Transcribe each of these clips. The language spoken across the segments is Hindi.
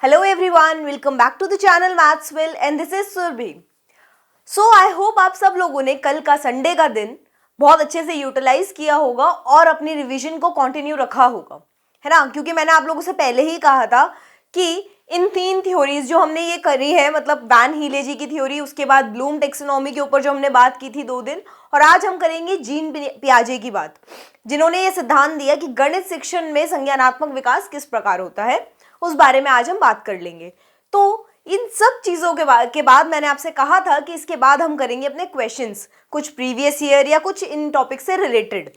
Hello everyone, welcome back to the channel Mathsville and this is Surbhi. So I hope आप सब लोगों ने कल का संडे का दिन बहुत अच्छे से यूटिलाइज किया होगा और अपनी रिवीजन को कंटिन्यू रखा होगा, है ना। क्योंकि मैंने आप लोगों से पहले ही कहा था कि इन 3 थ्योरीज जो हमने ये करी है, मतलब वैन हीले की थ्योरी, उसके बाद ब्लूम टेक्सोनॉमी के ऊपर जो हमने बात की थी 2 दिन, और आज हम करेंगे जीन पियाजे की बात, जिन्होंने ये सिद्धांत दिया कि गणित शिक्षण में संज्ञानात्मक विकास किस प्रकार होता है, उस बारे में आज हम बात कर लेंगे। तो इन सब चीज़ों के बाद मैंने आपसे कहा था कि इसके बाद हम करेंगे अपने क्वेश्चंस, कुछ प्रीवियस ईयर या कुछ इन टॉपिक से रिलेटेड।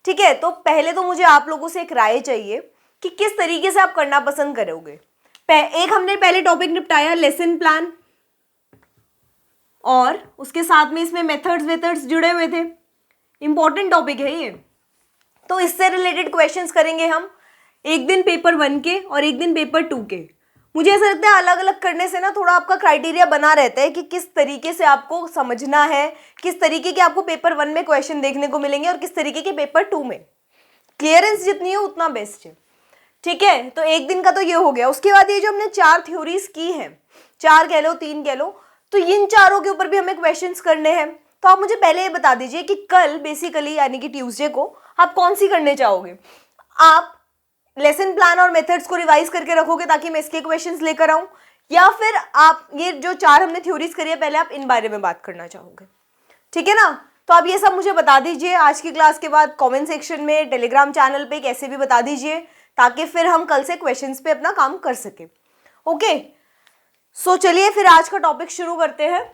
ठीक है, तो पहले तो मुझे आप लोगों से एक राय चाहिए कि किस तरीके से आप करना पसंद करोगे। एक हमने पहले टॉपिक निपटाया लेसन प्लान, और उसके साथ में इसमें मेथड्स जुड़े हुए थे। इंपॉर्टेंट टॉपिक है ये, तो इससे रिलेटेड क्वेश्चंस करेंगे हम, एक दिन पेपर 1 के और एक दिन पेपर 2 के। मुझे ऐसा लगता है अलग अलग करने से ना थोड़ा आपका क्राइटेरिया बना रहता है कि किस तरीके से आपको समझना है, किस तरीके के आपको पेपर 1 में क्वेश्चन देखने को मिलेंगे और किस तरीके के पेपर 2 में। क्लियरेंस जितनी हो उतना बेस्ट है। ठीक है, तो एक दिन का तो ये हो गया। उसके बाद ये जो हमने 4 थ्योरीज की हैं, 4 कह लो 3 कह लो, तो इन चारों के ऊपर भी हमें क्वेश्चंस करने हैं। तो आप मुझे पहले ये बता दीजिए कि कल बेसिकली यानी कि ट्यूसडे को आप कौन सी करने चाहोगे। आप लेसन प्लान और मेथड्स को रिवाइज करके रखोगे ताकि मैं इसके क्वेश्चंस लेकर आऊं, या फिर आप ये जो 4 हमने थ्योरीज करी है पहले आप इन बारे में बात करना चाहोगे। ठीक है ना, तो आप ये सब मुझे बता दीजिए आज की क्लास के बाद कमेंट सेक्शन में, टेलीग्राम चैनल पे, कैसे भी बता दीजिए, ताकि फिर हम कल से क्वेश्चंस पे अपना काम कर सके। ओके, सो चलिए फिर आज का टॉपिक शुरू करते हैं।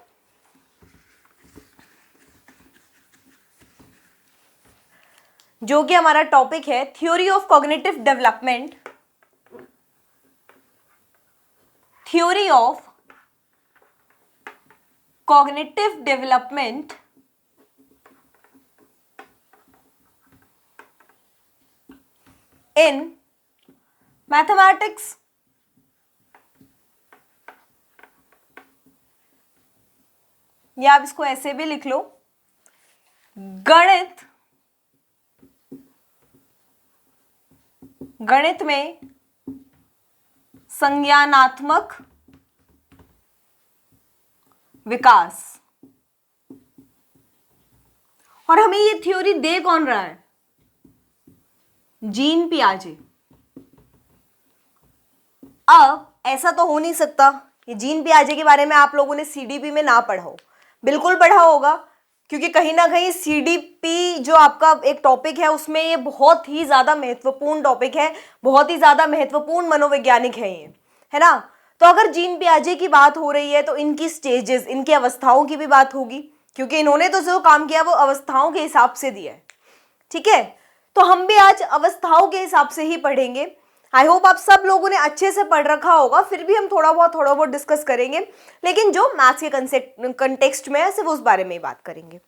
जो कि हमारा टॉपिक है theory of cognitive development, theory of cognitive development in mathematics, या आप इसको ऐसे भी लिख लो, गणित में संज्ञानात्मक विकास। और हमें ये थ्योरी दे कौन रहा है? जीन पियाजे। अब ऐसा तो हो नहीं सकता कि जीन पियाजे के बारे में आप लोगों ने सीडीपी में ना पढ़ा हो। बिल्कुल पढ़ा होगा, क्योंकि कहीं ना कहीं सीडीपी जो आपका एक टॉपिक है उसमें ये बहुत ही ज़्यादा महत्वपूर्ण टॉपिक है, बहुत ही ज़्यादा महत्वपूर्ण मनोवैज्ञानिक है ये, है ना। तो अगर जीन पियाजे की बात हो रही है तो इनकी स्टेजेस, इनकी अवस्थाओं की भी बात होगी, क्योंकि इन्होंने तो जो काम किया वो अवस्थाओं के हिसाब से दिया है। ठीक है, तो हम भी आज अवस्थाओं के हिसाब से ही पढ़ेंगे। आई होप आप सब लोगों ने अच्छे से पढ़ रखा होगा, फिर भी हम थोड़ा बहुत डिस्कस करेंगे, लेकिन जो मैथ्स के कंटेक्स्ट में है सिर्फ उस बारे में ही बात करेंगे।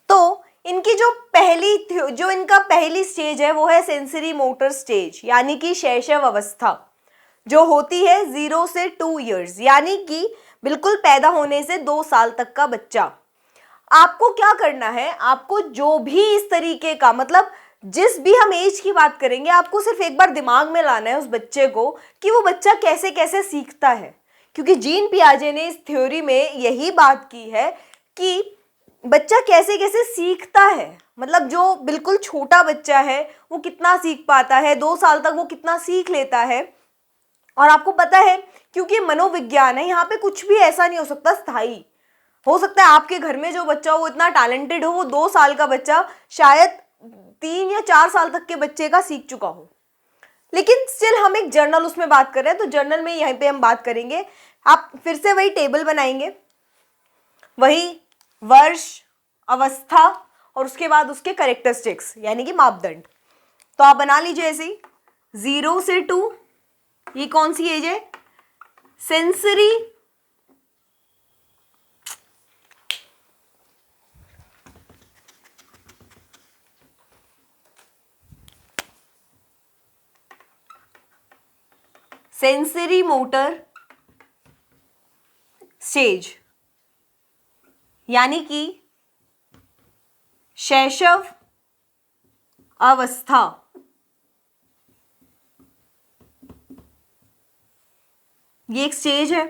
तो इनकी जो इनका पहली स्टेज है वो है सेंसरी मोटर स्टेज, यानी कि शैशव अवस्था, जो होती है 0 से 2 ईयर्स, यानी कि बिल्कुल पैदा होने से 2 साल तक का बच्चा। आपको क्या करना है, आपको जो भी इस तरीके का, मतलब जिस भी हम एज की बात करेंगे, आपको सिर्फ एक बार दिमाग में लाना है उस बच्चे को कि वो बच्चा कैसे कैसे सीखता है। क्योंकि जीन पियाजे ने इस थ्योरी में यही बात की है कि बच्चा कैसे कैसे सीखता है, मतलब जो बिल्कुल छोटा बच्चा है वो कितना सीख पाता है, 2 साल तक वो कितना सीख लेता है। और आपको पता है, क्योंकि मनोविज्ञान है, यहाँ पे कुछ भी ऐसा नहीं हो सकता स्थायी। हो सकता है आपके घर में जो बच्चा हो वो इतना टैलेंटेड हो, वो 2 साल का बच्चा शायद 3 या 4 साल तक के बच्चे का सीख चुका हो, लेकिन स्टिल हम एक जर्नल उसमें बात कर रहे हैं, तो जर्नल में यहीं पे हम बात करेंगे। आप फिर से वही टेबल बनाएंगे, वही वर्ष, अवस्था और उसके बाद उसके कैरेक्टरिस्टिक्स यानी कि मापदंड। तो आप बना लीजिए ऐसे ही, 0 से 2, ये कौन सी एज है? सेंसरी सेंसरी मोटर स्टेज, यानी कि शैशव अवस्था। ये एक स्टेज है।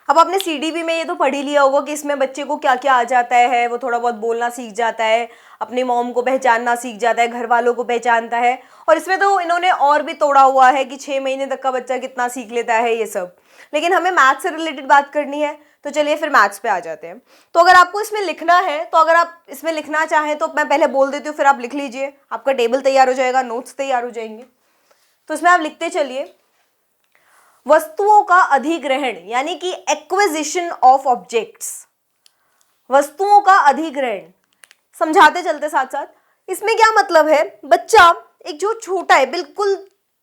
अब आपने सीडीपी में ये तो पढ़ ही लिया होगा कि इसमें बच्चे को क्या क्या आ जाता है, वो थोड़ा बहुत बोलना सीख जाता है, अपनी मॉम को पहचानना सीख जाता है, घर वालों को पहचानता है। और इसमें तो इन्होंने और भी तोड़ा हुआ है कि 6 महीने तक का बच्चा कितना सीख लेता है ये सब। लेकिन हमें मैथ्स से रिलेटेड बात करनी है, तो चलिए फिर मैथ्स पे आ जाते हैं। तो अगर आपको इसमें लिखना है, तो अगर आप इसमें लिखना चाहें तो मैं पहले बोल देती हूँ, फिर आप लिख लीजिए, आपका टेबल तैयार हो जाएगा, नोट्स तैयार हो जाएंगे। तो इसमें आप लिखते चलिए, वस्तुओं का अधिग्रहण यानी कि एक्विजिशन ऑफ ऑब्जेक्ट्स, वस्तुओं का अधिग्रहण। समझाते चलते साथ साथ, इसमें क्या मतलब है, बच्चा एक जो छोटा है, बिल्कुल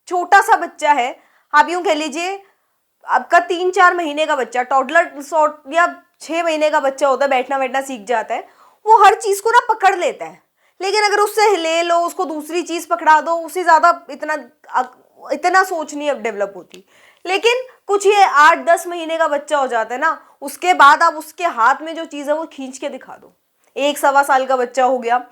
छोटा सा बच्चा है, आप यूं कह लीजिए आपका 3-4 महीने का बच्चा, टॉडलर सॉर्ट या 6 महीने का बच्चा होता है, बैठना बैठना सीख जाता है, वो हर चीज को ना पकड़ लेता है। लेकिन अगर उससे ले लो, उसको दूसरी चीज पकड़ा दो, उससे ज्यादा इतना सोच नहीं अब डेवलप होती। लेकिन कुछ ये 8-10 महीने का बच्चा हो जाता है ना, उसके बाद आप उसके हाथ में जो चीज है वो खींच के दिखा दो। 1-1.25 का बच्चा हो गया,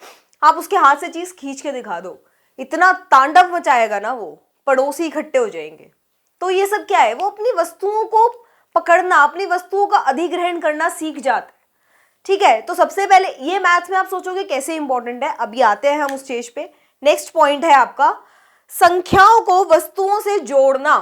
आप उसके हाथ से चीज खींच के दिखा दो, इतना तांडव मचाएगा ना, वो पड़ोसी इकट्ठे हो जाएंगे। तो ये सब क्या है, वो अपनी वस्तुओं को पकड़ना, अपनी वस्तुओं का अधिग्रहण करना सीख जाता है। ठीक है, तो सबसे पहले ये मैथ्स में आप सोचोगे कैसे इंपॉर्टेंट है, अभी आते हैं हम उस स्टेज पे। नेक्स्ट पॉइंट है आपका संख्याओं को वस्तुओं से जोड़ना।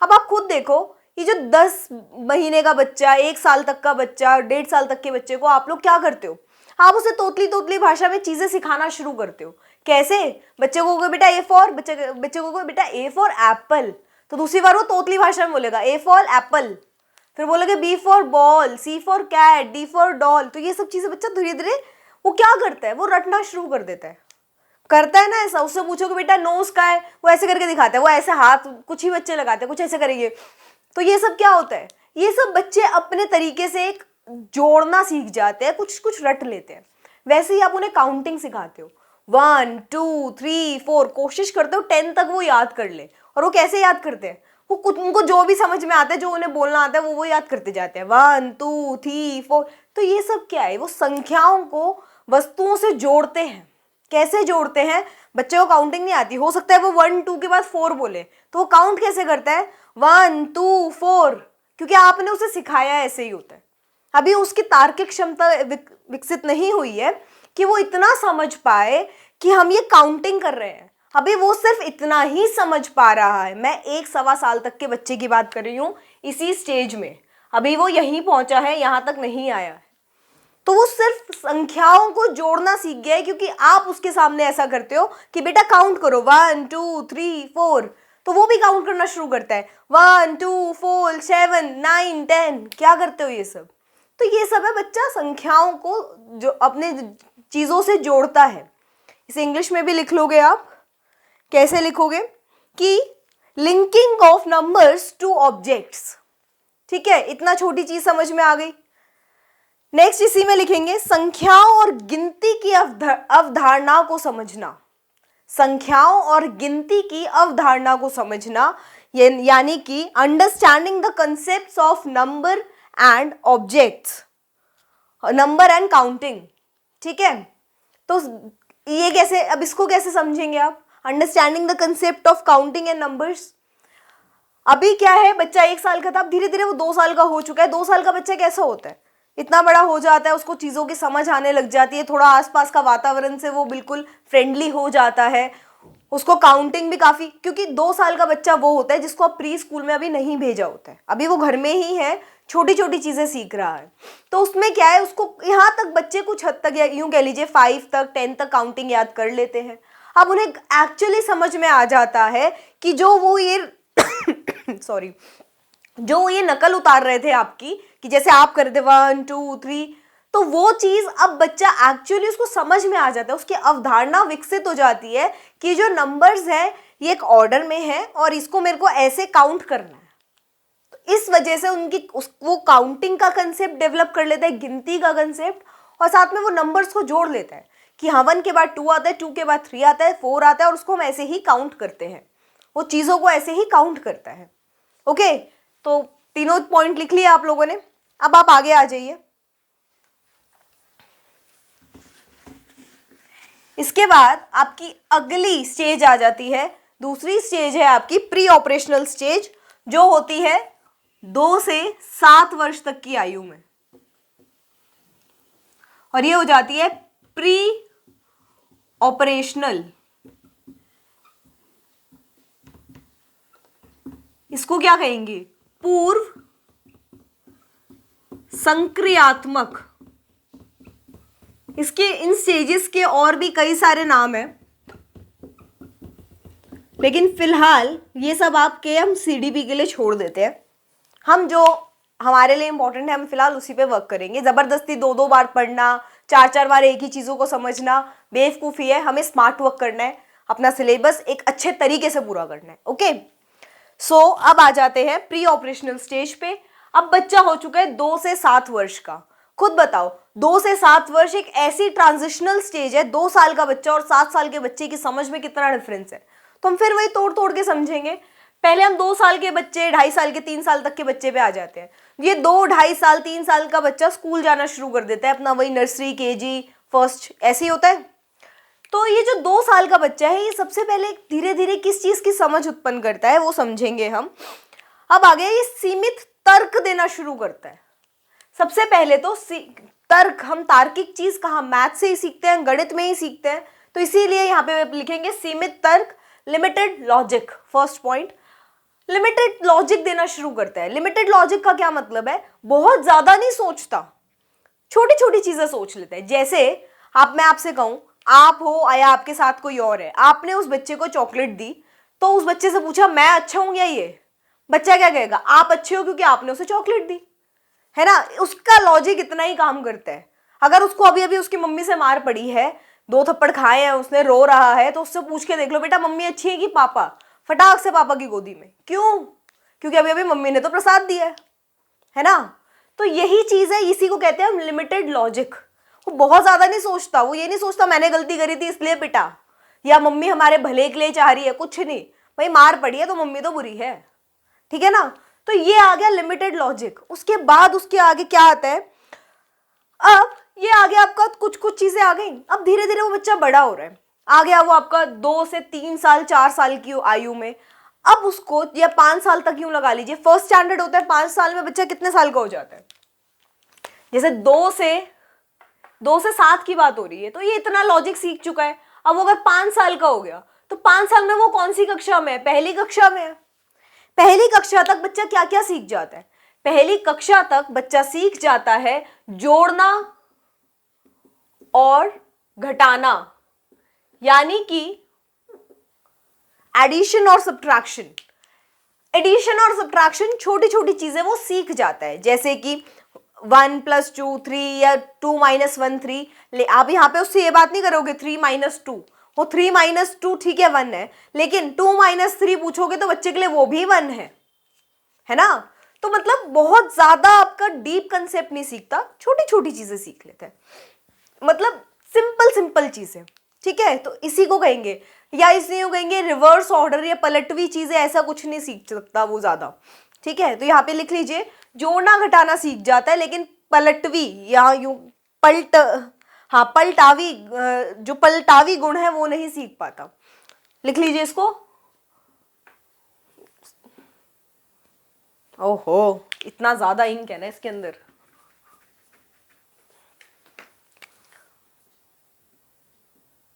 अब आप खुद देखो, ये जो 10 महीने का बच्चा, 1 साल तक का बच्चा, 1.5 साल तक के बच्चे को आप लोग क्या करते हो, आप उसे तोतली तोतली भाषा में चीजें सिखाना शुरू करते हो। कैसे, बच्चे को बेटा ए फॉर, बच्चे को बेटा ए फॉर एप्पल, तो दूसरी बार वो तोतली भाषा में बोलेगा ए फॉर एप्पल, फिर बोलेगा B for ball, C for cat, D for doll. तो ये सब चीजें बच्चा धीरे धीरे वो क्या करता है, वो रटना शुरू कर देता है। करता है ना ऐसा, उससे पूछोगे बेटा नोज का है, वो ऐसे करके दिखाता है, वो ऐसे हाथ, कुछ ही बच्चे लगाते हैं, कुछ ऐसे करेंगे। तो ये सब क्या होता है, ये सब बच्चे अपने तरीके से एक जोड़ना सीख जाते हैं, कुछ कुछ रट लेते हैं। वैसे ही आप उन्हें काउंटिंग सिखाते हो, 1 2 3 4, कोशिश करते हो 10 तक वो याद कर ले। और वो कैसे याद करते हैं, वो कुछ उनको जो भी समझ में आता है, जो उन्हें बोलना आता है, वो याद करते जाते हैं, 1 2 3 4। तो ये सब क्या है, वो संख्याओं को वस्तुओं से जोड़ते हैं। कैसे जोड़ते हैं, बच्चे को काउंटिंग नहीं आती, हो सकता है वो 1 2 के बाद 4 बोले, तो वो काउंट कैसे करता है, 1 2 4, क्योंकि आपने उसे सिखाया है, ऐसे ही होता है। अभी उसकी तार्किक क्षमता विकसित नहीं हुई है कि वो इतना समझ पाए कि हम ये काउंटिंग कर रहे हैं। अभी वो सिर्फ इतना ही समझ पा रहा है। मैं 1-1.25 तक के बच्चे की बात कर रही हूँ, इसी स्टेज में अभी वो यहीं पहुंचा है, यहां तक नहीं आया है। तो वो सिर्फ संख्याओं को जोड़ना सीख गया है, क्योंकि आप उसके सामने ऐसा करते हो कि बेटा काउंट करो 1 2 3 4, तो वो भी काउंट करना शुरू करता है 1 2 4 7 9 10। क्या करते हो ये सब, तो ये सब है बच्चा संख्याओं को जो अपने चीजों से जोड़ता है। इसे इंग्लिश में भी लिख लोगे आप, कैसे लिखोगे कि linking of numbers two objects. ठीक है, इतना छोटी चीज समझ में आ गई। नेक्स्ट इसी में लिखेंगे संख्याओं और गिनती की अवधारणा को समझना। संख्याओं और गिनती की अवधारणा को समझना, यानी कि understanding the concepts of number and objects, number and counting. ठीक है, तो ये कैसे, अब इसको कैसे समझेंगे आप, understanding the concept of counting and numbers. अभी क्या है, बच्चा 1 साल का था, अब धीरे धीरे वो 2 साल का हो चुका है। 2 साल का बच्चा कैसा होता है, इतना बड़ा हो जाता है, उसको चीज़ों की समझ आने लग जाती है, थोड़ा आसपास का वातावरण से वो बिल्कुल फ्रेंडली हो जाता है, उसको काउंटिंग भी काफ़ी, क्योंकि 2 साल का बच्चा वो होता है जिसको आप प्री स्कूल में अभी नहीं भेजा होता है, अभी वो घर में ही है, छोटी छोटी चीज़ें सीख रहा है। तो उसमें क्या है, उसको यहाँ तक बच्चे कुछ हद तक, या यूँ कह लीजिए 5 तक 10 तक काउंटिंग याद कर लेते हैं। अब उन्हें एक्चुअली समझ में आ जाता है कि जो वो ये सॉरी जो ये नकल उतार रहे थे आपकी, कि जैसे आप कर रहे थे 1 2 3, तो वो चीज अब बच्चा एक्चुअली उसको समझ में आ जाता है, उसकी अवधारणा विकसित हो जाती है कि जो नंबर्स है ये एक ऑर्डर में है और इसको मेरे को ऐसे काउंट करना है। तो इस वजह से वो काउंटिंग का कंसेप्ट डेवलप कर लेता है, गिनती का कंसेप्ट, और साथ में वो नंबर्स को जोड़ लेता है कि हाँ 1 के बाद 2 आता है, 2 के बाद 3 आता है, 4 आता है, और उसको हम ऐसे ही काउंट करते हैं, वो चीज़ों को ऐसे ही काउंट करता है। ओके, तो तीनों पॉइंट लिख लिए आप लोगों ने। अब आप आगे आ जाइए। इसके बाद आपकी अगली स्टेज आ जाती है, दूसरी स्टेज है आपकी प्री ऑपरेशनल स्टेज, जो होती है 2 से 7 वर्ष तक की आयु में, और ये हो जाती है प्री ऑपरेशनल। इसको क्या कहेंगे? पूर्व संक्रियात्मक। इसके इन स्टेजेस के और भी कई सारे नाम हैं, लेकिन फिलहाल ये सब आपके हम सीडीपी के लिए छोड़ देते हैं। हम जो हमारे लिए इंपॉर्टेंट है हम फिलहाल उसी पे वर्क करेंगे। जबरदस्ती 2-2 बार पढ़ना, 4-4 बार एक ही चीजों को समझना बेवकूफी है। हमें स्मार्ट वर्क करना है, अपना सिलेबस एक अच्छे तरीके से पूरा करना है। ओके, सो अब आ जाते हैं प्री ऑपरेशनल स्टेज पे। अब बच्चा हो चुका है 2 से 7 वर्ष का। खुद बताओ, 2 से 7 वर्ष एक ऐसी ट्रांजिशनल स्टेज है। 2 साल का बच्चा और 7 साल के बच्चे की समझ में कितना डिफरेंस है, तो हम फिर वही तोड़ तोड़ के समझेंगे। पहले हम 2 साल के बच्चे, 2.5 साल के, 3 साल तक के बच्चे पे आ जाते हैं। ये 2, 2.5 साल, 3 साल का बच्चा स्कूल जाना शुरू कर देता है, अपना वही नर्सरी, केजी, फर्स्ट, ऐसे ही होता है। तो ये जो 2 साल का बच्चा है, ये सबसे पहले धीरे धीरे किस चीज की समझ उत्पन्न करता है वो समझेंगे हम। अब आगे ये सीमित तर्क देना शुरू करता है। सबसे पहले तो तर्क, हम तार्किक चीज कहाँ, मैथ से ही सीखते हैं, गणित में ही सीखते हैं, तो इसीलिए यहाँ पे लिखेंगे सीमित तर्क, limited logic. First point, limited logic देना शुरू करता है। लिमिटेड लॉजिक का क्या मतलब है? बहुत ज्यादा नहीं सोचता, छोटी छोटी चीजें सोच लेते हैं। जैसे मैं आपसे कहूं, आप हो या आपके साथ कोई और है, आपने उस बच्चे को चॉकलेट दी, तो उस बच्चे से पूछा मैं अच्छा हूं या ये, बच्चा क्या कहेगा? आप अच्छे हो क्योंकि आपने उसे चॉकलेट दी, है ना। उसका लॉजिक इतना ही काम करता है। अगर उसको अभी अभी उसकी मम्मी से मार पड़ी है, 2 थप्पड़ खाए हैं उसने, रो रहा है, तो उससे पूछ के देख लो बेटा मम्मी अच्छी है कि पापा, फटाक से पापा की गोदी में। क्यों? क्योंकि अभी अभी मम्मी ने तो प्रसाद दिया है ना। तो यही चीज है, इसी को कहते हैं हम लिमिटेड लॉजिक। वो बहुत ज्यादा नहीं सोचता, वो ये नहीं सोचता मैंने गलती करी थी इसलिए पिटा, या मम्मी हमारे भले के लिए चाह रही है, कुछ नहीं, भाई मार पड़ी है तो मम्मी तो बुरी है, ठीक है ना। तो ये आ गया लिमिटेड लॉजिक। उसके बाद उसके आगे क्या आता है? अब ये आ गया आपका, कुछ कुछ चीजें आ गई। अब धीरे धीरे वो बच्चा बड़ा हो रहा है, आ गया वो आपका 2 से 3 साल, 4 साल की आयु में। अब उसको, या 5 साल तक यूं लगा लीजिए, फर्स्ट स्टैंडर्ड होता है, 5 साल में बच्चा कितने साल का हो जाता है? जैसे 2 से 7 की बात हो रही है, तो ये इतना लॉजिक सीख चुका है। अब अगर 5 साल का हो गया, तो 5 साल में वो कौन सी कक्षा में है? पहली कक्षा में है। पहली कक्षा तक बच्चा क्या क्या सीख जाता है? पहली कक्षा तक बच्चा सीख जाता है जोड़ना और घटाना, यानी कि एडिशन और सब्ट्रैक्शन। एडिशन और सब्ट्रैक्शन छोटी छोटी चीजें वो सीख जाता है, जैसे कि 1 + 2 3 या 2 - 1 3। आप यहाँ पे उससे ये बात नहीं करोगे 3 - 2, वो 3 - 2 ठीक है 1 है, लेकिन 2 - 3 पूछोगे तो बच्चे के लिए वो भी 1 है ना। तो मतलब बहुत ज्यादा आपका डीप कंसेप्ट नहीं सीखता, छोटी छोटी चीजें सीख लेता है, मतलब सिंपल सिंपल चीजें, ठीक है। तो इसी को कहेंगे, या इसी को कहेंगे रिवर्स ऑर्डर या पलटवी चीजें, ऐसा कुछ नहीं सीख सकता वो ज्यादा, ठीक है। तो यहाँ पे लिख लीजिए जोड़ना घटाना सीख जाता है, लेकिन पलटवी या यूं पलटावी, जो पलटावी गुण है वो नहीं सीख पाता। लिख लीजिए इसको। ओहो, इतना ज्यादा इंक है ना इसके अंदर।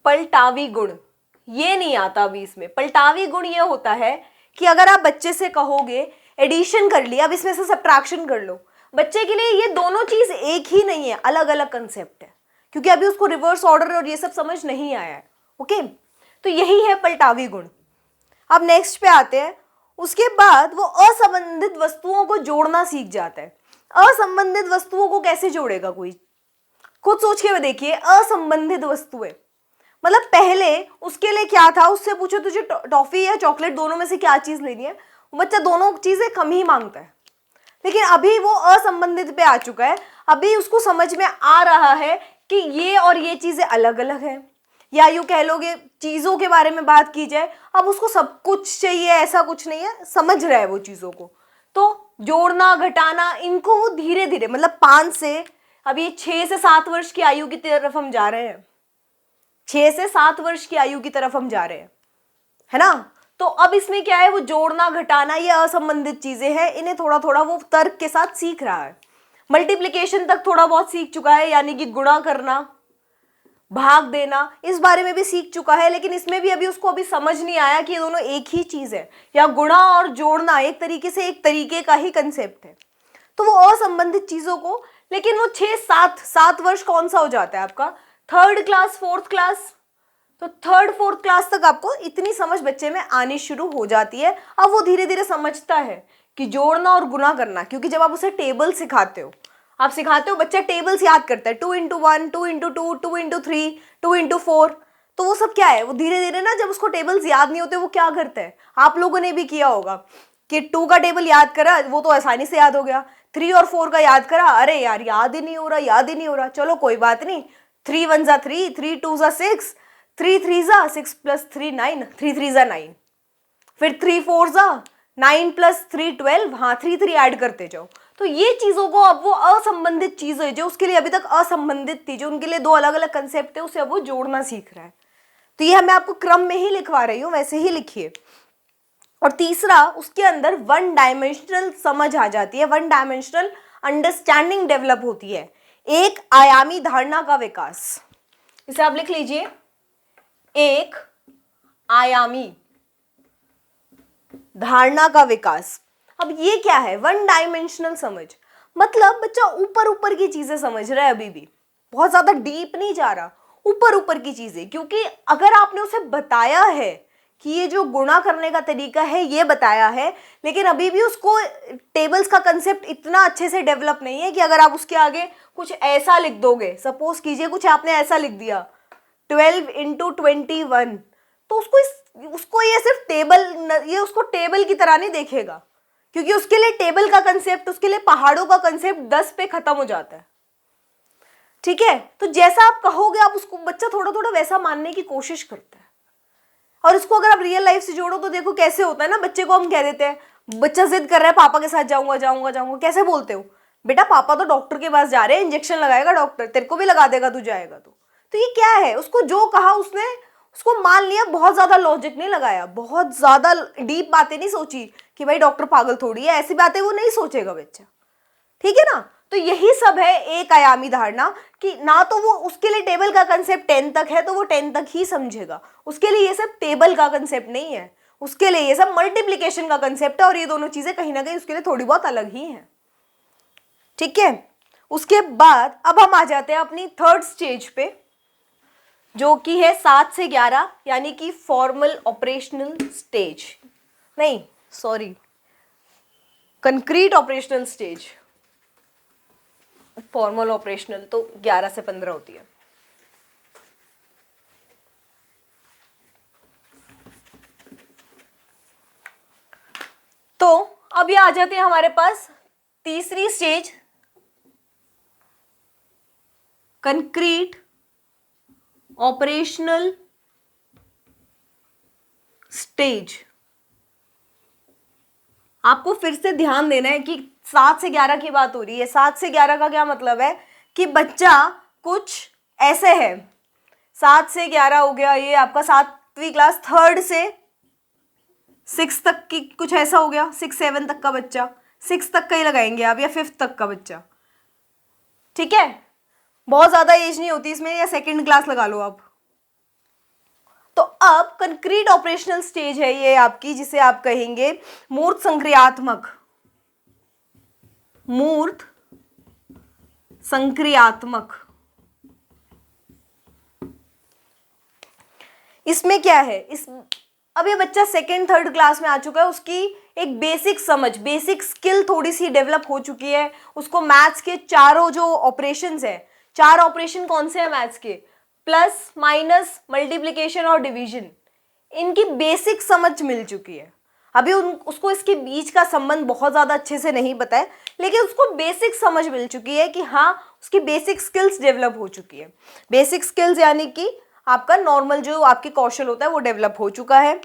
पलटावी गुण ये नहीं आता अभी इसमें। पलटावी गुण ये होता है कि अगर आप बच्चे से कहोगे एडिशन कर लिया, अब इसमें से सब्ट्रैक्शन कर लो, बच्चे के लिए ये दोनों चीज एक ही नहीं है, अलग अलग कंसेप्ट है, क्योंकि अभी उसको रिवर्स ऑर्डर और ये सब समझ नहीं आया है। ओके, तो यही है पलटावी गुण। अब नेक्स्ट पे आते हैं। उसके बाद वो असंबंधित वस्तुओं को जोड़ना सीख जाता है। असंबंधित वस्तुओं को कैसे जोड़ेगा कोई? खुद सोच के देखिए। असंबंधित वस्तुएं मतलब पहले उसके लिए क्या था, उससे पूछो तुझे टॉफी या चॉकलेट दोनों में से क्या चीज लेनी है, बच्चा दोनों चीजें कम ही मांगता है। लेकिन अभी वो असंबंधित पे आ चुका है, अभी उसको समझ में आ रहा है कि ये और ये चीजें अलग अलग है, या यूं कह लोगे चीजों के बारे में बात की जाए, अब उसको सब कुछ चाहिए ऐसा कुछ नहीं है, समझ रहा है वो चीजों को। तो जोड़ना घटाना इनको वो धीरे धीरे, मतलब 5 से, अब ये 6 से 7 वर्ष की आयु की तरफ हम जा रहे हैं, 6 से 7 वर्ष की आयु की तरफ हम जा रहे हैं, है ना। तो अब इसमें क्या है, वो जोड़ना घटाना ये असंबंधित चीजें हैं, इन्हें थोड़ा थोड़ा वो तर्क के साथ सीख रहा है। मल्टीप्लिकेशन तक थोड़ा बहुत सीख चुका है, यानी कि गुणा करना, भाग देना, इस बारे में भी सीख चुका है, लेकिन इसमें भी अभी उसको अभी समझ नहीं आया कि ये दोनों एक ही चीज है, या गुणा और जोड़ना एक तरीके से एक तरीके का ही कंसेप्ट है। तो वो असंबंधित चीजों को, लेकिन वो 6-7 वर्ष कौन सा हो जाता है आपका, 3rd क्लास 4th क्लास, तो 3rd 4th क्लास तक आपको इतनी समझ बच्चे में आनी शुरू हो जाती है। अब वो धीरे धीरे समझता है कि जोड़ना और गुणा करना, क्योंकि जब आप उसे टेबल सिखाते हो, आप सिखाते हो, बच्चा टेबल्स याद करता है, 2 into 1, 2 into 2, 2 into 3, 2 into 4, तो वो सब क्या है, वो धीरे धीरे ना, जब उसको टेबल्स याद नहीं होते वो क्या करता है, आप लोगों ने भी किया होगा कि 2 का टेबल याद करा, वो तो आसानी से याद हो गया, 3 और 4 का याद करा, अरे यार याद ही नहीं हो रहा, याद ही नहीं हो रहा, चलो कोई बात नहीं, 3 1 जा 3, 3 2 जा 6, 3 3 जा 6 + 3 9, 3 3 जा 9, फिर 3 4 जा 9 + 3 12, हाँ 3 3 ऐड करते जाओ। तो ये चीजों को अब वो असंबंधित चीजें जो उसके लिए अभी तक असंबंधित थी, जो उनके लिए 2 अलग अलग कंसेप्ट थे, उसे अब वो जोड़ना सीख रहा है। तो ये मैं आपको क्रम में ही लिखवा रही हूँ, वैसे ही लिखिए। और तीसरा, उसके अंदर 1 डायमेंशनल समझ आ जाती है, 1 डायमेंशनल अंडरस्टैंडिंग डेवलप होती है, एक आयामी धारणा का विकास। इसे आप लिख लीजिए, एक आयामी धारणा का विकास। अब ये क्या है, 1 डायमेंशनल समझ, मतलब बच्चा ऊपर ऊपर की चीजें समझ रहा है, अभी भी बहुत ज्यादा डीप नहीं जा रहा, ऊपर ऊपर की चीजें। क्योंकि अगर आपने उसे बताया है कि ये जो गुणा करने का तरीका है ये बताया है, लेकिन अभी भी उसको टेबल्स का कंसेप्ट इतना अच्छे से डेवलप नहीं है कि अगर आप उसके आगे कुछ ऐसा लिख दोगे, सपोज कीजिए कुछ आपने ऐसा लिख दिया 12 into 21, तो उसको ये सिर्फ टेबल, ये उसको टेबल की तरह नहीं देखेगा, क्योंकि उसके लिए टेबल का कंसेप्ट, उसके लिए पहाड़ों का कंसेप्ट 10 पे खत्म हो जाता है। ठीक है, तो जैसा आप कहोगे आप उसको, बच्चा थोड़ा थोड़ा वैसा मानने की कोशिश करता है। और इसको अगर आप रियल लाइफ से जोड़ो तो देखो कैसे होता है ना, बच्चे को हम कह देते हैं, बच्चा जिद कर रहा है पापा के साथ जाऊंगा जाऊंगा जाऊंगा, कैसे बोलते हो, बेटा पापा तो डॉक्टर के पास जा रहे हैं, इंजेक्शन लगाएगा डॉक्टर, तेरे को भी लगा देगा, तू जाएगा तो ये क्या है, उसको जो कहा उसने उसको मान लिया, बहुत ज्यादा लॉजिक नहीं लगाया, बहुत ज्यादा डीप बातें नहीं सोची कि भाई डॉक्टर पागल थोड़ी है, ऐसी बातें वो नहीं सोचेगा बच्चा। ठीक है ना, तो यही सब है एक आयामी धारणा, कि ना तो वो, उसके लिए टेबल का कंसेप्ट 10 तक है तो वो 10 तक ही समझेगा, उसके लिए ये सब टेबल का कंसेप्ट नहीं है, उसके लिए ये सब मल्टीप्लिकेशन का कंसेप्ट है, और ये दोनों चीजें कहीं ना कहीं उसके लिए थोड़ी बहुत अलग ही हैं। ठीक है, उसके बाद अब हम आ जाते हैं अपनी 3rd स्टेज पे, जो कि है 7 से 11, यानी कि फॉर्मल ऑपरेशनल स्टेज, नहीं sorry, concrete operational stage. Formal operational तो 11 से 15 होती है। तो अब ये आ जाते हैं हमारे पास तीसरी स्टेज, कंक्रीट ऑपरेशनल स्टेज। आपको फिर से ध्यान देना है कि 7 से 11 की बात हो रही है। 7 से 11 का क्या मतलब है कि बच्चा कुछ ऐसे है, 7 से 11 हो गया, ये आपका 7वीं क्लास, 3rd से 6 तक की कुछ ऐसा हो गया, 6 7 तक का बच्चा, 6 तक का ही लगाएंगे आप, या 5th तक का बच्चा। ठीक है, बहुत ज्यादा एज नहीं होती इसमें, या 2nd क्लास लगा लो आप। तो अब कंक्रीट ऑपरेशनल स्टेज है ये आपकी, जिसे आप कहेंगे मूर्त संक्रियात्मक, मूर्त संक्रियात्मक। इसमें क्या है, अब ये बच्चा 2nd 3rd क्लास में आ चुका है, उसकी एक बेसिक समझ, बेसिक स्किल थोड़ी सी डेवलप हो चुकी है, उसको मैथ्स के चारों जो ऑपरेशंस है, 4 ऑपरेशन कौन से हैं मैथ्स के, प्लस माइनस मल्टीप्लिकेशन और डिवीजन, इनकी बेसिक समझ मिल चुकी है। अभी उसको इसके बीच का संबंध बहुत ज्यादा अच्छे से नहीं पता है, लेकिन उसको बेसिक समझ मिल चुकी है कि हाँ, उसकी बेसिक स्किल्स डेवलप हो चुकी है। बेसिक स्किल्स यानी कि आपका नॉर्मल जो आपके कौशल होता है वो डेवलप हो चुका है।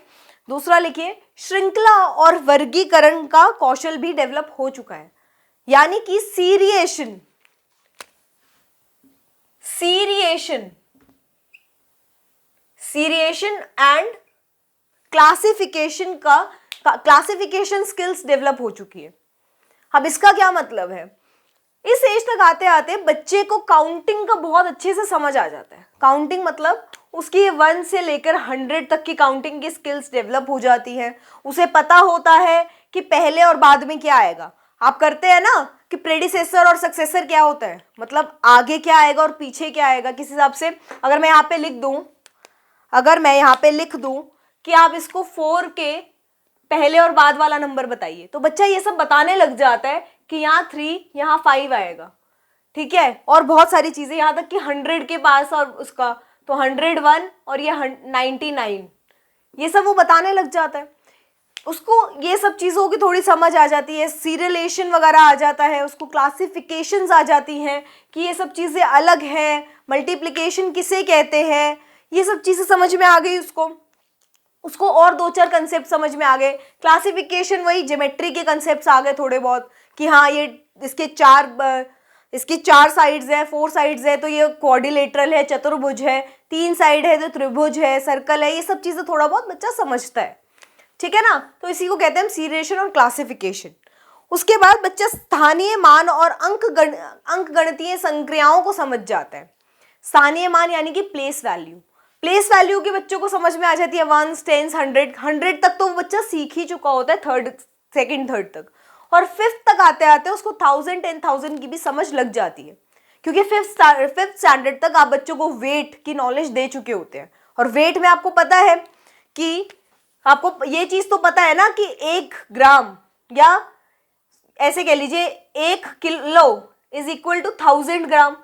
दूसरा लिखिए, श्रृंखला और वर्गीकरण का कौशल भी डेवलप हो चुका है, यानी कि seriation, seriation, seriation and classification skills develop हो चुकी है। अब इसका क्या मतलब है, इस एज तक आते आते बच्चे को काउंटिंग का बहुत अच्छे से समझ आ जाता है। काउंटिंग मतलब उसकी 1 से लेकर 100 तक की काउंटिंग की स्किल्स डेवलप हो जाती है। उसे पता होता है कि पहले और बाद में क्या आएगा। आप करते हैं ना कि प्रेडिसेसर और सक्सेसर क्या होता है, मतलब आगे क्या आएगा और पीछे क्या आएगा। किस हिसाब से अगर मैं यहाँ पे लिख दूं कि आप इसको 4 के पहले और बाद वाला नंबर बताइए, तो बच्चा ये सब बताने लग जाता है कि यहाँ 3 यहाँ 5 आएगा, ठीक है। और बहुत सारी चीजें, यहाँ तक कि 100 के पास और उसका तो 101 और ये 99, ये सब वो बताने लग जाता है। उसको ये सब चीज़ों की थोड़ी समझ आ जाती है, सीरियलेशन वगैरह आ जाता है, उसको क्लासिफिकेशंस आ जाती हैं कि ये सब चीज़ें अलग हैं, मल्टीप्लिकेशन किसे कहते हैं, ये सब चीज़ें समझ में आ गई उसको और 2-4 कंसेप्ट समझ में आ गए। क्लासिफिकेशन वही ज्योमेट्री के कंसेप्ट आ गए थोड़े बहुत कि हाँ ये इसके 4 साइड्स है, 4 साइड्स है तो ये क्वाड्रिलेटरल है, चतुर्भुज है, 3 साइड है तो त्रिभुज है, सर्कल है, ये सब चीज़ें थोड़ा बहुत बच्चा समझता है, ठीक है ना। तो इसी को कहते हैं सीरियलेशन और क्लासिफिकेशन। उसके बाद बच्चा स्थानीय मान और अंक गणितीय संक्रियाओं को समझ जाता है। स्थानीय मान यानी कि प्लेस वैल्यू के बच्चों को समझ में आ जाती है। 1, 10, 100 तक तो वो बच्चा सीख ही चुका होता है, 3rd तक। और 5th तक आते आते उसको 1000, 10,000 की भी समझ लग जाती है, क्योंकि 5th स्टैंडर्ड तक आप बच्चों को वेट की नॉलेज दे चुके होते हैं। और वेट में आपको पता है कि आपको ये चीज तो पता है ना कि 1 ग्राम या ऐसे कह लीजिए 1 किलो इज इक्वल टू 1000 ग्राम।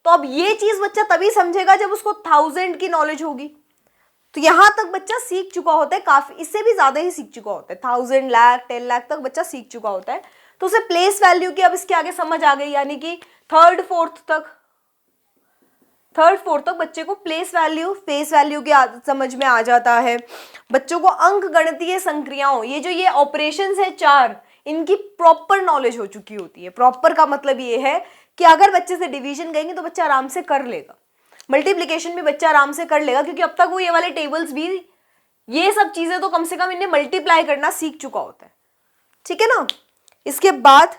तो अब ये चीज बच्चा तभी समझेगा जब उसको 1000 की नॉलेज होगी। तो यहां तक बच्चा सीख चुका होता है, काफी इससे भी ज्यादा ही सीख चुका होता है, 1000, लाख, 10 लाख तक बच्चा सीख चुका होता है। तो उसे प्लेस वैल्यू की अब इसके आगे समझ आ गई, यानी कि 3rd, 4th तक बच्चे को फेस वैल्यू की समझ में आ जाता है। बच्चों को अंक गणितीय संक्रियाओं, ये ऑपरेशंस है 4, इनकी प्रॉपर नॉलेज हो चुकी होती है। प्रॉपर का मतलब ये है कि अगर बच्चे से डिवीजन कहेंगे तो बच्चा आराम से कर लेगा, मल्टीप्लिकेशन भी बच्चा आराम से कर लेगा, क्योंकि अब तक वो ये वाले टेबल्स भी, ये सब चीजें तो कम से कम इन्हें मल्टीप्लाई करना सीख चुका होता है, ठीक है ना। इसके बाद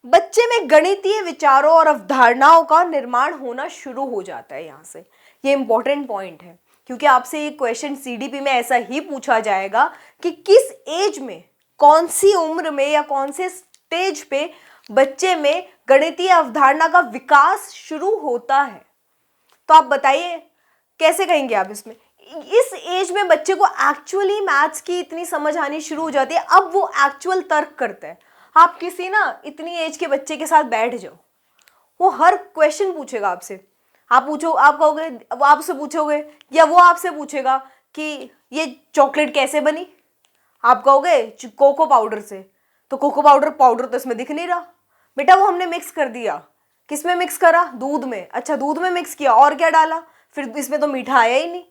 बच्चे में गणितीय विचारों और अवधारणाओं का निर्माण होना शुरू हो जाता है। यहाँ से ये इंपॉर्टेंट पॉइंट है, क्योंकि आपसे एक क्वेश्चन सीडीपी में ऐसा ही पूछा जाएगा कि किस एज में, कौन सी उम्र में या कौन से स्टेज पे बच्चे में गणितीय अवधारणा का विकास शुरू होता है। तो आप बताइए कैसे कहेंगे आप इसमें। इस एज में बच्चे को एक्चुअली मैथ्स की इतनी समझ आनी शुरू हो जाती है, अब वो एक्चुअल तर्क करता है। आप किसी ना इतनी एज के बच्चे के साथ बैठ जाओ, वो हर क्वेश्चन पूछेगा आपसे। आप कहोगे, आप उससे पूछोगे या वो आपसे पूछेगा कि ये चॉकलेट कैसे बनी, आप कहोगे कोको पाउडर से, तो कोको पाउडर तो इसमें दिख नहीं रहा बेटा, वो हमने मिक्स कर दिया। किस में मिक्स करा? दूध में। अच्छा, दूध में मिक्स किया, और क्या डाला? फिर इसमें तो मीठा आया ही नहीं,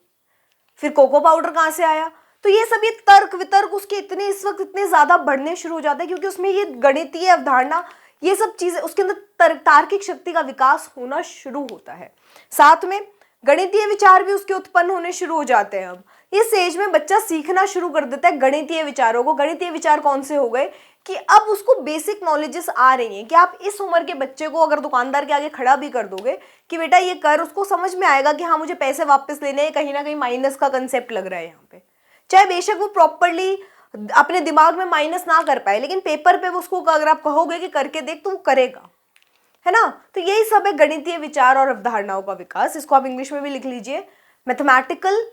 फिर कोको पाउडर कहाँ से आया? तो ये सब, ये तर्क वितर्क उसके इतने इस वक्त इतने ज्यादा बढ़ने शुरू हो जाते हैं, क्योंकि उसमें ये गणितीय अवधारणा, ये सब चीजें, उसके अंदर तार्किक शक्ति का विकास होना शुरू होता है। साथ में गणितीय विचार भी उसके उत्पन्न होने शुरू हो जाते हैं। अब इस एज में बच्चा सीखना शुरू कर देता है गणितीय विचारों को। गणितीय विचार कौन से हो गए कि अब उसको बेसिक नॉलेजेस आ रही हैं कि आप इस उम्र के बच्चे को अगर दुकानदार के आगे खड़ा भी कर दोगे कि बेटा ये कर, उसको समझ में आएगा कि हाँ मुझे पैसे वापस लेने हैं, कहीं ना कहीं माइनस का कंसेप्ट लग रहा है यहाँ पे। चाहे बेशक वो प्रॉपरली अपने दिमाग में माइनस ना कर पाए, लेकिन पेपर पे उसको अगर आप कहोगे कि करके देख तो वो करेगा, है ना। तो यही सब है गणितीय विचार और अवधारणाओं का विकास। इसको आप इंग्लिश में भी लिख लीजिए, मैथमेटिकल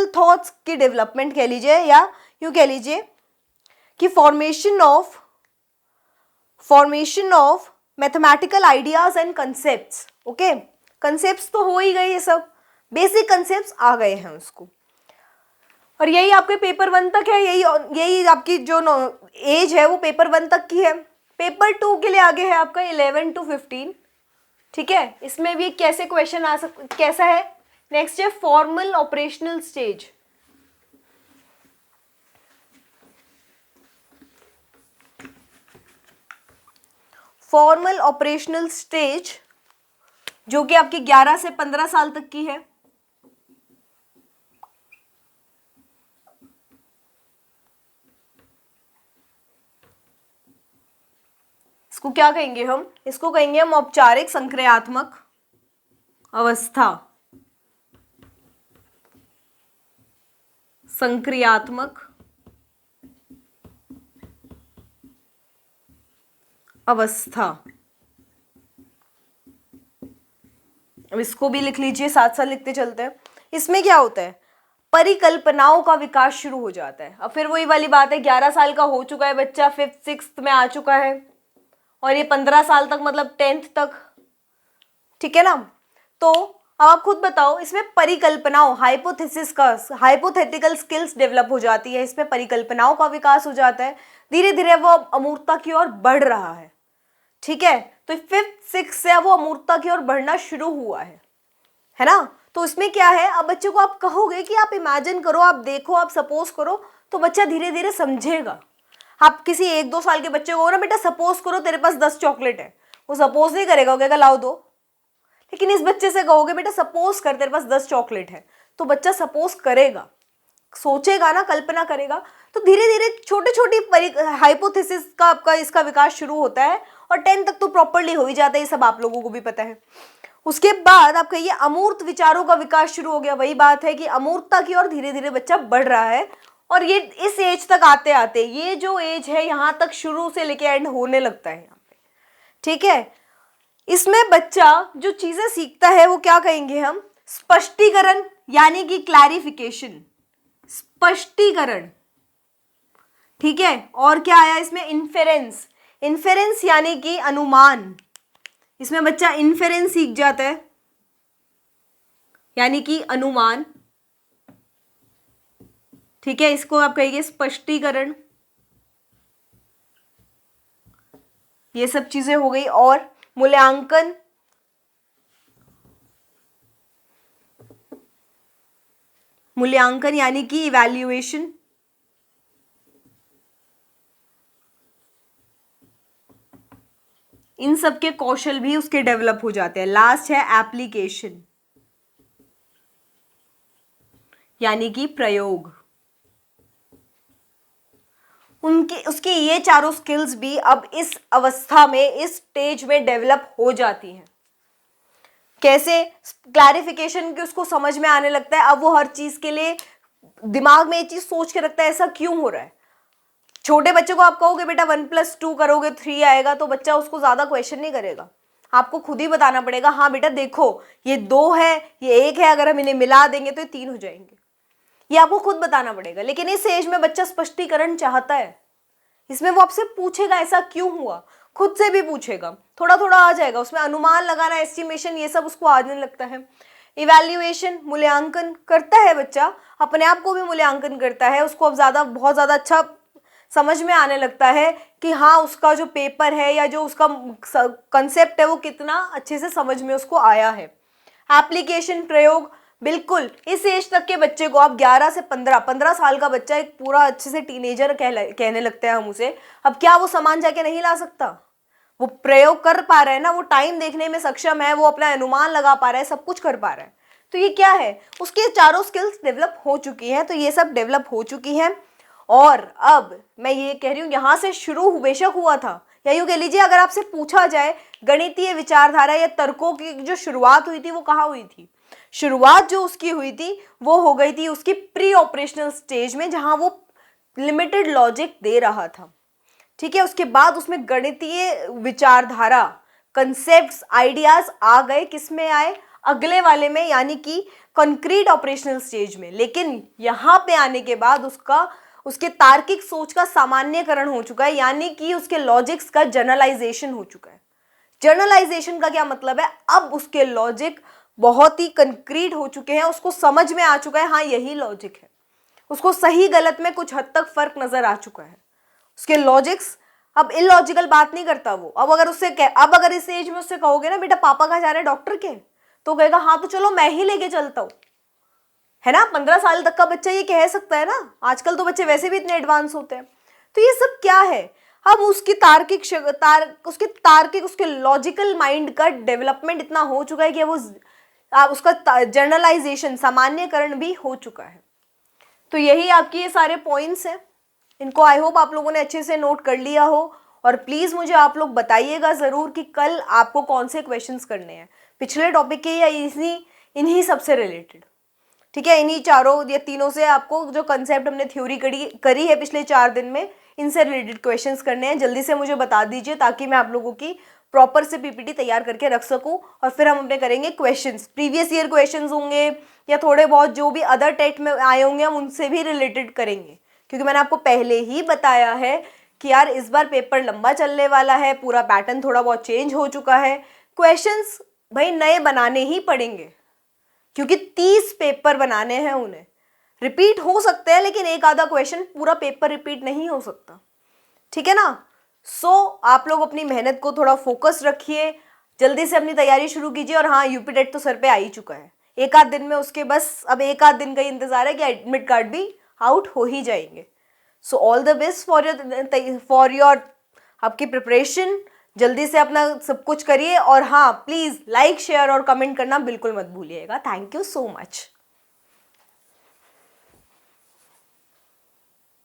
थॉट्स की डेवलपमेंट कह लीजिए, या यूं कह लीजिए कि formation of mathematical ideas and concepts. Okay, concepts तो हो ही गए, ये सब बेसिक कंसेप्ट्स आ गए हैं उसको। और यही आपके पेपर 1 तक है, यही आपकी जो एज है वो पेपर 1 तक की है। पेपर 2 के लिए आगे है आपका 11 to 15, ठीक है। इसमें भी कैसे क्वेश्चन आ कैसा है, नेक्स्ट है formal operational stage. Formal operational stage जो कि आपकी 11 से 15 साल तक की है। इसको क्या कहेंगे हम? इसको कहेंगे हम औपचारिक संक्रियात्मक अवस्था। संक्रियात्मक अवस्था। अब इसको भी लिख लीजिए, साथ साथ लिखते चलते हैं। इसमें क्या होता है? परिकल्पनाओं का विकास शुरू हो जाता है। अब फिर वही वाली बात है, 11 साल का हो चुका है बच्चा, 5th 6th में आ चुका है, और ये 15 साल तक मतलब 10th तक, ठीक है ना। तो अब आप खुद बताओ, इसमें परिकल्पनाओं, हाइपोथेसिस का, हाइपोथेटिकल स्किल्स डेवलप हो जाती है, इसमें परिकल्पनाओं का विकास हो जाता है, धीरे धीरे वो अमूर्तता की ओर बढ़ रहा है, ठीक है। तो 5th 6th से वो अमूर्तता की ओर बढ़ना शुरू हुआ है ना। तो इसमें क्या है, अब बच्चे को आप कहोगे कि आप इमेजिन करो, आप देखो, आप सपोज करो, तो बच्चा धीरे धीरे समझेगा। आप किसी 1-2 साल के बच्चे को ना, बेटा सपोज करो तेरे पास 10 चॉकलेट है, वो सपोज नहीं करेगा, वो कहेगा लाओ दो। लेकिन इस बच्चे से कहोगे बेटा सपोज कर तेरे पास 10 चॉकलेट है, तो बच्चा सपोज करेगा, सोचेगा ना, कल्पना करेगा। तो धीरे धीरे छोटे छोटी हाइपोथेसिस का आपका इसका विकास शुरू होता है, और 10 तक तो प्रॉपरली हो ही जाता है, ये सब आप लोगों को भी पता है। उसके बाद आप कहिए अमूर्त विचारों का विकास शुरू हो गया। वही बात है कि अमूर्तता की ओर धीरे धीरे बच्चा बढ़ रहा है, और ये इस एज तक आते आते, ये जो एज है यहां तक शुरू से लेके एंड होने लगता है यहाँ पे, ठीक है। इसमें बच्चा जो चीजें सीखता है वो क्या कहेंगे हम? स्पष्टीकरण, यानी कि क्लैरिफिकेशन, स्पष्टीकरण, ठीक है। और क्या आया इसमें? इन्फेरेंस, इन्फेरेंस यानी कि अनुमान। इसमें बच्चा इन्फेरेंस सीख जाता है, यानी कि अनुमान, ठीक है। इसको आप कहिए स्पष्टीकरण। ये सब चीजें हो गई। और मूल्यांकन, मूल्यांकन यानी कि इवैल्यूएशन, इन सब के कौशल भी उसके डेवलप हो जाते हैं। लास्ट है एप्लीकेशन, यानी कि प्रयोग। उसके ये चारों स्किल्स भी अब इस अवस्था में, इस स्टेज में डेवलप हो जाती हैं। कैसे? क्लैरिफिकेशन की उसको समझ में आने लगता है। अब वो हर चीज के लिए दिमाग में ये चीज सोच के रखता है, ऐसा क्यों हो रहा है। छोटे बच्चे को आप कहोगे बेटा 1+2 करोगे 3 आएगा, तो बच्चा उसको ज्यादा क्वेश्चन नहीं करेगा, आपको खुद ही बताना पड़ेगा, हाँ बेटा देखो ये 2 है, ये 1 है, अगर हम इन्हें मिला देंगे तो ये 3 हो जाएंगे, ये आपको खुद बताना पड़ेगा। लेकिन इस एज में बच्चा स्पष्टीकरण चाहता है, इसमें वो आपसे पूछेगा ऐसा क्यों हुआ, खुद से भी पूछेगा, थोड़ा थोड़ा आ जाएगा उसमें, अनुमान लगाना, एस्टिमेशन, ये सब उसको आने लगता है। इवैल्यूएशन, मूल्यांकन करता है बच्चा, अपने आप को भी मूल्यांकन करता है, उसको अब ज्यादा, बहुत ज्यादा अच्छा समझ में आने लगता है कि हाँ उसका जो पेपर है या जो उसका कंसेप्ट है वो कितना अच्छे से समझ में उसको आया है। एप्लीकेशन, प्रयोग, बिल्कुल इस एज तक के बच्चे को, आप 11 से 15 साल का बच्चा एक पूरा अच्छे से टीनेजर कहने लगते हैं हम उसे। अब क्या वो सामान जाके नहीं ला सकता? वो प्रयोग कर पा रहा है ना, वो टाइम देखने में सक्षम है, वो अपना अनुमान लगा पा रहा है, सब कुछ कर पा रहा है। तो ये क्या है, उसके चारों स्किल्स डेवलप हो चुकी हैं। तो ये सब डेवलप हो चुकी हैं। और अब मैं ये कह रही हूँ, यहां से शुरू बेशक हुआ था, या यूं कह लीजिए अगर आपसे पूछा जाए गणितीय विचारधारा या तर्कों की जो शुरुआत हुई थी वो कहाँ हुई थी, शुरुआत जो उसकी हुई थी वो हो गई थी उसकी प्री ऑपरेशनल स्टेज में, जहां वो लिमिटेड लॉजिक दे रहा था, ठीक है। उसके बाद उसमें गणितीय विचारधारा, कंसेप्ट्स, आइडियाज आ गए, किसमें आए? अगले वाले में, यानी कि कॉन्क्रीट ऑपरेशनल स्टेज में। लेकिन यहां पे आने के बाद उसके तार्किक सोच का सामान्यकरण हो चुका है, यानी कि उसके लॉजिक्स का जनरलाइजेशन हो चुका है। जर्नलाइजेशन का क्या मतलब है? अब उसके लॉजिक बहुत ही कंक्रीट हो चुके हैं, उसको समझ में आ चुका है हाँ यही लॉजिक है, उसको सही गलत में कुछ हद तक फर्क नजर आ चुका है। उसके लॉजिक्स अब इलॉजिकल बात नहीं करता वो। अब अगर इस एज में उससे कहोगे ना बेटा पापा कहाँ जा रहे हैं डॉक्टर के, तो कहेगा हाँ तो चलो मैं ही लेके चलता हूँ, है ना। 15 साल तक का बच्चा ये कह सकता है ना, आजकल तो बच्चे वैसे भी इतने एडवांस होते हैं। तो ये सब क्या है? अब उसकी उसके लॉजिकल माइंड का डेवलपमेंट इतना हो चुका है कि वो उसका जर्नलाइजेशन, सामान्यकरण भी हो चुका है। तो यही आपकी ये सारे पॉइंट्स हैं, इनको आई होप आप लोगों ने अच्छे से नोट कर लिया हो। और प्लीज़ मुझे आप लोग बताइएगा ज़रूर कि कल आपको कौन से क्वेश्चंस करने हैं, पिछले टॉपिक के या इन्हीं सबसे रिलेटेड। ठीक है, इन्हीं चारों या तीनों से आपको जो कंसेप्ट हमने थ्योरी करी है पिछले 4 दिन में, इनसे रिलेटेड क्वेश्चंस करने हैं। जल्दी से मुझे बता दीजिए ताकि मैं आप लोगों की प्रॉपर से पीपीटी तैयार करके रख सकूं, और फिर हम अपने करेंगे क्वेश्चंस, प्रीवियस ईयर क्वेश्चंस होंगे या थोड़े बहुत जो भी अदर टेट में आए होंगे हम उनसे भी रिलेटेड करेंगे, क्योंकि मैंने आपको पहले ही बताया है कि यार इस बार पेपर लंबा चलने वाला है, पूरा पैटर्न थोड़ा बहुत चेंज हो चुका है, क्वेश्चंस भाई नए बनाने ही पड़ेंगे, क्योंकि 30 पेपर बनाने हैं, उन्हें रिपीट हो सकते हैं लेकिन एक आधा क्वेश्चन पूरा पेपर रिपीट नहीं हो सकता। ठीक है ना? आप लोग अपनी मेहनत को थोड़ा फोकस रखिए, जल्दी से अपनी तैयारी शुरू कीजिए। और हाँ, यूपी टेट तो सर पे आ ही चुका है, एक आध दिन में उसके बस अब एक आध दिन का ही इंतजार है कि एडमिट कार्ड भी आउट हो ही जाएंगे। So all the best for your आपकी प्रिपरेशन। जल्दी से अपना सब कुछ करिए, और हाँ प्लीज़ लाइक शेयर और कमेंट करना बिल्कुल मत भूलिएगा। Thank you so much.